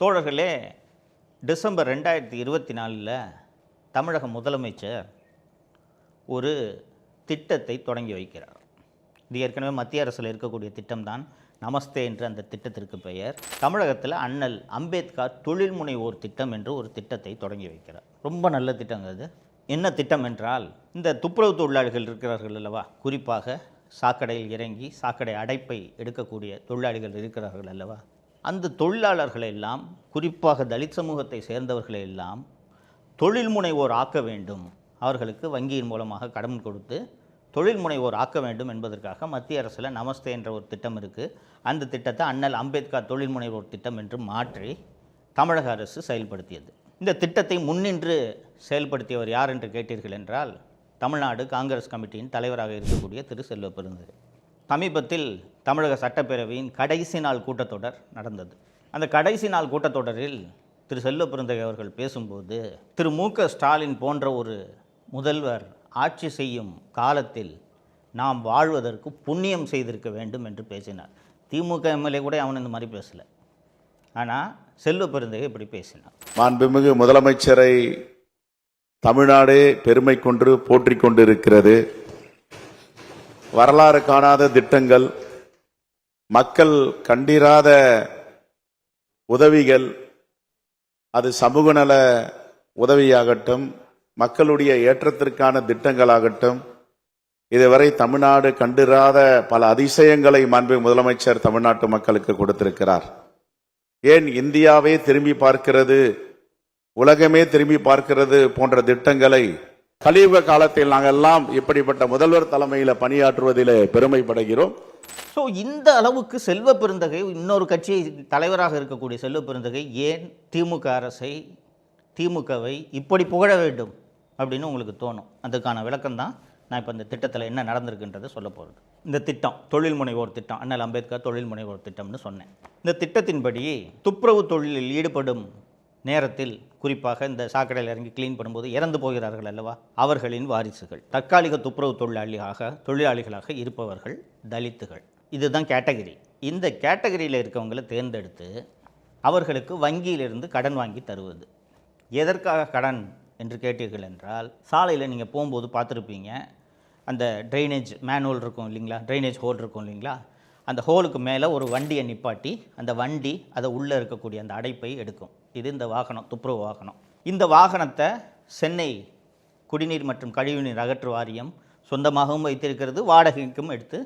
தோழர்களே, டிசம்பர் 2024 தமிழக முதலமைச்சர் ஒரு திட்டத்தை தொடங்கி வைக்கிறார். இது ஏற்கனவே மத்திய அரசில் இருக்கக்கூடிய திட்டம்தான். நமஸ்தே என்று அந்த திட்டத்திற்கு பெயர். தமிழகத்தில் அண்ணல் அம்பேத்கர் தொழில் முனைவோர் திட்டம் என்று ஒரு திட்டத்தை தொடங்கி வைக்கிறார். ரொம்ப நல்ல திட்டங்க அது. என்ன திட்டம் என்றால், இந்த துப்புரவு தொழிலாளிகள் இருக்கிறார்கள் அல்லவா, குறிப்பாக சாக்கடையில் இறங்கி சாக்கடை அடைப்பை எடுக்கக்கூடிய தொழிலாளிகள் இருக்கிறார்கள் அல்லவா, அந்த தொழிலாளர்களை எல்லாம், குறிப்பாக தலித் சமூகத்தை சேர்ந்தவர்களை எல்லாம் தொழில் முனைவோர் ஆக்க வேண்டும், அவர்களுக்கு வங்கியின் மூலமாக கடன் கொடுத்து தொழில் முனைவோர் ஆக்க வேண்டும் என்பதற்காக மத்திய அரசில் நமஸ்தே என்ற ஒரு திட்டம் இருக்குது. அந்த திட்டத்தை அண்ணல் அம்பேத்கர் தொழில் முனைவோர் திட்டம் என்று மாற்றி தமிழக அரசு செயல்படுத்தியது. இந்த திட்டத்தை முன்னின்று செயல்படுத்தியவர் யார் என்று கேட்டீர்கள் என்றால், தமிழ்நாடு காங்கிரஸ் கமிட்டியின் தலைவராக இருக்கக்கூடிய திரு செல்வ பெருந்தகை. சமீபத்தில் தமிழக சட்டப்பேரவையின் கடைசி நாள் கூட்டத்தொடர் நடந்தது. அந்த கடைசி நாள் கூட்டத்தொடரில் திரு செல்வ பெருந்தகை அவர்கள் பேசும்போது, திரு மு.க. ஸ்டாலின் போன்ற ஒரு முதல்வர் ஆட்சி செய்யும் காலத்தில் நாம் வாழ்வதற்கு புண்ணியம் செய்திருக்க வேண்டும் என்று பேசினார். திமுக எம்எல்ஏ கூட அவன் இந்த மாதிரி பேசலை. ஆனால் செல்வ பெருந்தகை இப்படி பேசினார். மாண்புமிகு முதலமைச்சரை தமிழ்நாடே பெருமை கொண்டு போற்றிக் கொண்டிருக்கிறது. வரலாறு காணாத திட்டங்கள், மக்கள் கண்டிராத உதவிகள், அது சமூக நல உதவியாகட்டும், மக்களுடைய ஏற்றத்திற்கான திட்டங்களாகட்டும், இதுவரை தமிழ்நாடு கண்டிராத பல அதிசயங்களை மாண்புமிகு முதலமைச்சர் தமிழ்நாட்டு மக்களுக்கு கொடுத்திருக்கிறார். ஏன் இந்தியாவே திரும்பி பார்க்கிறது, உலகமே திரும்பி பார்க்கிறது போன்ற திட்டங்களை கலியுக காலத்தில் நாங்கள் எல்லாம் இப்படிப்பட்ட முதல்வர் தலைமையில் பணியாற்றுவதில் பெருமைப்படுகிறோம். ஸோ இந்த அளவுக்கு செல்வ பெருந்தகை, இன்னொரு கட்சி தலைவராக இருக்கக்கூடிய செல்வ பெருந்தகை ஏன் திமுக அரசை, திமுகவை இப்படி புகழ வேண்டும் அப்படின்னு உங்களுக்கு தோணும். அதுக்கான விளக்கம் தான் நான் இப்போ இந்த திட்டத்தில் என்ன நடந்திருக்குன்றதை சொல்ல போகிறது. இந்த திட்டம் தொழில் முனைவோர் திட்டம், அண்ணல் அம்பேத்கர் தொழில் முனைவோர் திட்டம்னு சொன்னேன். இந்த திட்டத்தின்படி துப்புரவு தொழிலில் ஈடுபடும் நேரத்தில், குறிப்பாக இந்த சாக்கடையில் இறங்கி கிளீன் பண்ணும்போது இறந்து போகிறார்கள் அல்லவா, அவர்களின் வாரிசுகள், தற்காலிக துப்புரவு தொழிலாளிகளாக இருப்பவர்கள் தலித்துகள், இதுதான் கேட்டகரி. இந்த கேட்டகரியில் இருக்கவங்களை தேர்ந்தெடுத்து அவர்களுக்கு வங்கியிலிருந்து கடன் வாங்கி தருவது. எதற்காக கடன் என்று கேட்டீர்கள் என்றால், சாலையில் நீங்கள் போகும்போது பார்த்துருப்பீங்க, அந்த ட்ரைனேஜ் மேனுவல் இருக்கும் இல்லைங்களா, ட்ரைனேஜ் ஹோல் இருக்கும் இல்லைங்களா, அந்த ஹோலுக்கு மேலே ஒரு வண்டியை நிப்பாட்டி அந்த வண்டி அதை உள்ளே இருக்கக்கூடிய அந்த அடைப்பை எடுக்கும். இது இந்த வாகனம், துப்புரவு வாகனம். இந்த வாகனத்தை சென்னை குடிநீர் மற்றும் கழிவுநீர் அகற்று வாரியம் சொந்தமாகவும் வைத்திருக்கிறது, வாடகைக்கும் எடுத்து